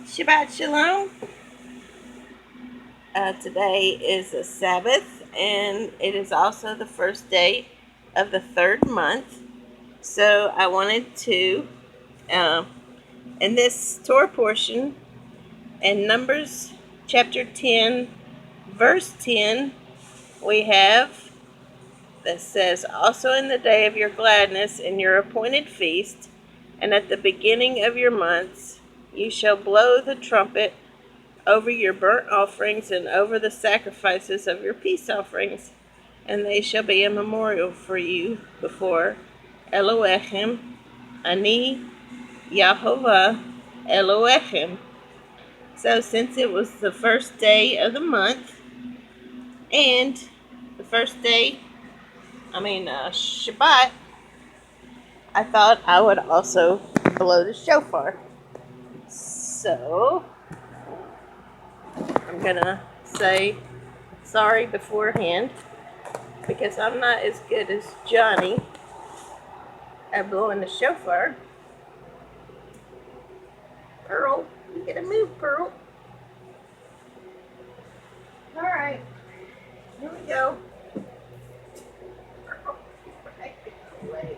Shabbat Shalom. Today is a Sabbath, and it is also the first day of the third month. So I wanted to, uh, in this Torah portion, in Numbers chapter 10, verse 10, we have that says, "Also in the day of your gladness, in your appointed feast, and at the beginning of your months, you shall blow the trumpet over your burnt offerings and over the sacrifices of your peace offerings, and they shall be a memorial for you before Elohechem, Ani Yahovah Elohechem." So since it was the first day of the month, and the first day, Shabbat, I thought I would also blow the shofar. So I'm gonna say sorry beforehand because I'm not as good as Johnny at blowing the shofar. Pearl, you gotta move, Pearl. Alright, here we go. Pearl, right away.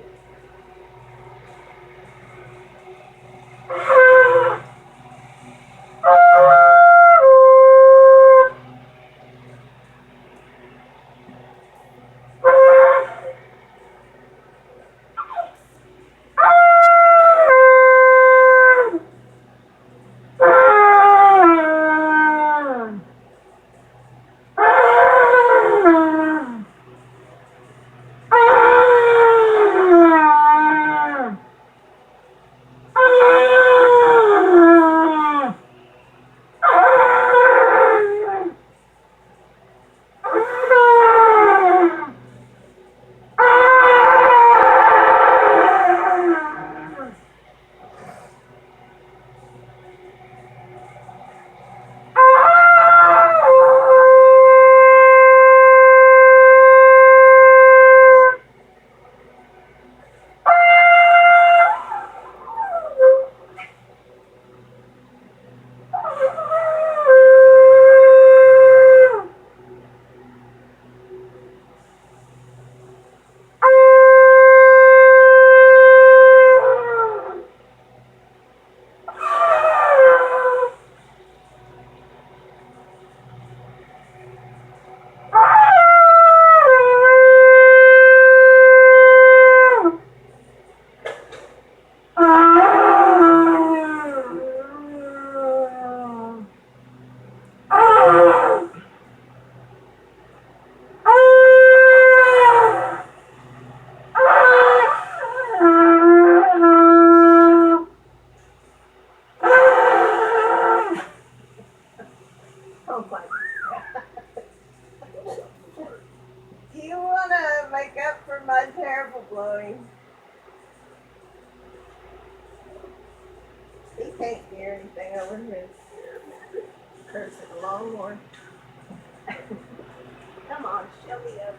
Oh my God. Do you want to make up for my terrible blowing? He can't hear anything over his cursing longhorn. Come on, show me up.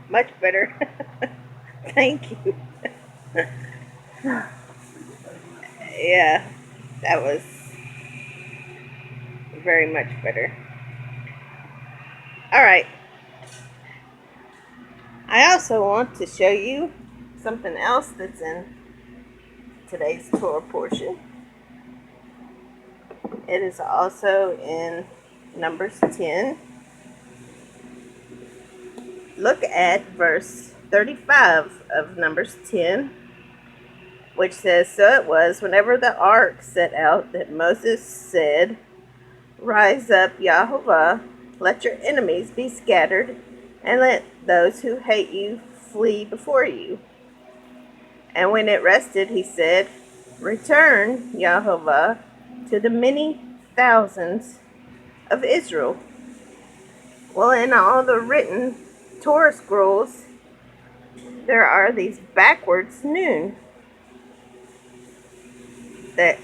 Much better. Thank you. Yeah. That was very much better. All right. I also want to show you something else that's in today's Torah portion. It is also in Numbers 10. Look at verse 35 of Numbers 10, which says, "So it was, whenever the ark set out, that Moses said, 'Rise up, Yahovah, let your enemies be scattered, and let those who hate you flee before you.' And when it rested, he said, 'Return, Yahovah, to the many thousands of Israel.'" Well, in all the written Torah scrolls, there are these backwards noon that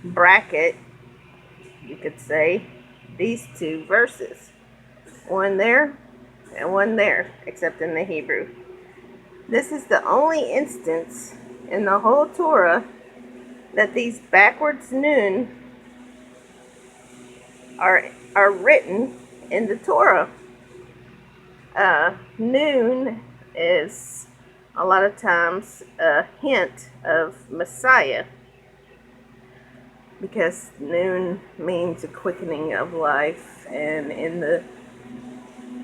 bracket, you could say, these two verses. One there and one there, except in the Hebrew. This is the only instance in the whole Torah that these backwards noon are written in the Torah. Noon is a lot of times a hint of Messiah, because noon means a quickening of life, and in the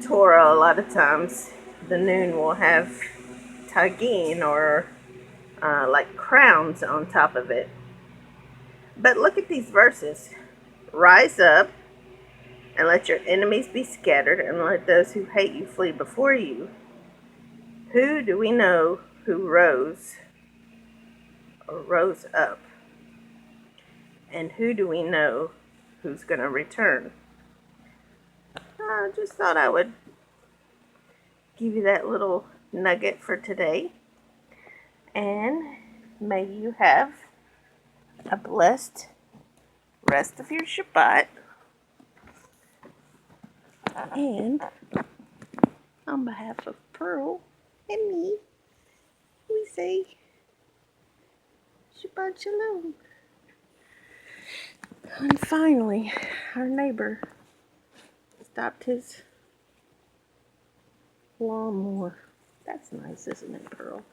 Torah, a lot of times the noon will have tagin, or like crowns on top of it. But look at these verses. "Rise up and let your enemies be scattered, and let those who hate you flee before you." Who do we know who rose up? And who do we know who's going to return? I just thought I would give you that little nugget for today. And may you have a blessed rest of your Shabbat. And on behalf of Pearl and me, we say Shabbat Shalom. And finally, our neighbor stopped his lawnmower. That's nice, isn't it, Pearl?